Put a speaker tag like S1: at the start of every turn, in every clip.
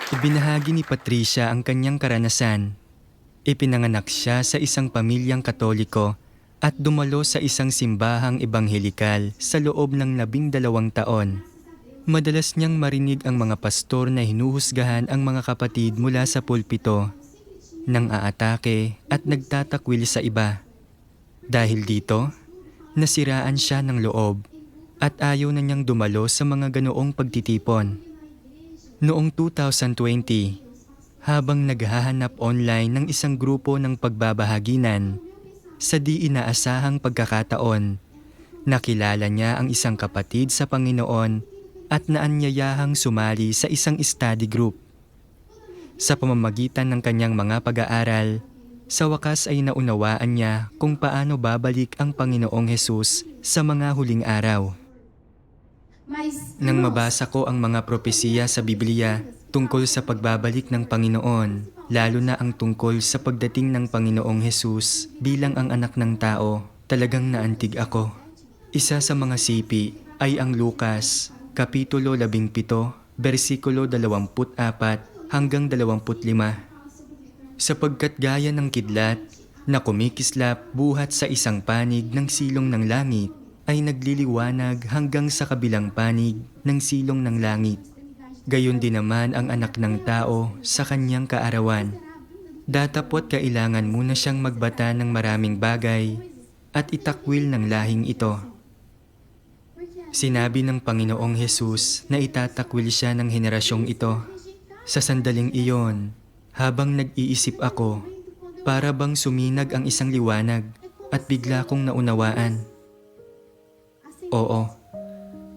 S1: Ibinahagi ni Patricia ang kanyang karanasan. Ipinanganak siya sa isang pamilyang Katoliko at dumalo sa isang simbahang ebanghelikal sa loob ng 12 taon. Madalas niyang marinig ang mga pastor na hinuhusgahan ang mga kapatid mula sa pulpito, nang aatake at nagtatakwil sa iba. Dahil dito, nasiraan siya ng loob at ayaw na niyang dumalo sa mga ganoong pagtitipon. Noong 2020, habang naghahanap online ng isang grupo ng pagbabahaginan, sa di inaasahang pagkakataon, nakilala niya ang isang kapatid sa Panginoon at naanyayahang sumali sa isang study group. Sa pamamagitan ng kanyang mga pag-aaral, sa wakas ay naunawaan niya kung paano babalik ang Panginoong Hesus sa mga huling araw. Nang mabasa ko ang mga propesiya sa Biblia tungkol sa pagbabalik ng Panginoon, lalo na ang tungkol sa pagdating ng Panginoong Hesus bilang ang anak ng tao, talagang naantig ako. Isa sa mga sipi ay ang Lucas, Kapitulo 17, versikulo 24 hanggang 25. Sapagkat gaya ng kidlat na kumikislap buhat sa isang panig ng silong ng langit, ay nagliliwanag hanggang sa kabilang panig ng silong ng langit. Gayon din naman ang anak ng tao sa kanyang kaarawan. Datapwat kailangan muna siyang magbata ng maraming bagay at itakwil ng lahing ito. Sinabi ng Panginoong Hesus na itatakwil siya ng henerasyong ito. Sa sandaling iyon, habang nag-iisip ako, para bang suminag ang isang liwanag at bigla kong naunawaan. Oo,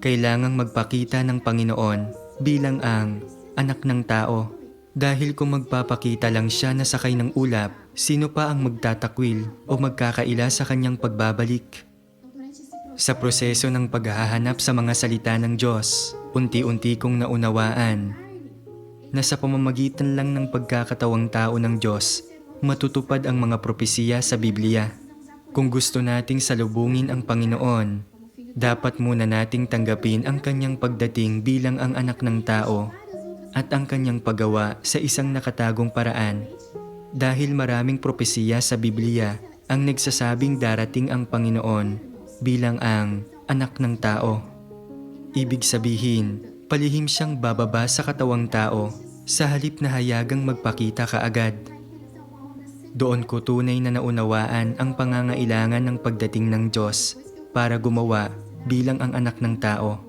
S1: kailangang magpakita ng Panginoon bilang ang anak ng tao. Dahil kung magpapakita lang siya na sakay ng ulap, sino pa ang magtatakwil o magkakaila sa kanyang pagbabalik? Sa proseso ng paghahanap sa mga salita ng Diyos, unti-unti kong naunawaan na sa pamamagitan lang ng pagkakatawang tao ng Diyos, matutupad ang mga propesiya sa Biblia. Kung gusto nating salubungin ang Panginoon, dapat muna nating tanggapin ang kanyang pagdating bilang ang anak ng tao at ang kanyang paggawa sa isang nakatagong paraan. Dahil maraming propesiya sa Biblia ang nagsasabing darating ang Panginoon bilang ang anak ng tao. Ibig sabihin, palihim siyang bababa sa katawang tao sa halip na hayagang magpakita kaagad. Doon ko tunay na naunawaan ang pangangailangan ng pagdating ng Diyos para gumawa bilang ang anak ng tao.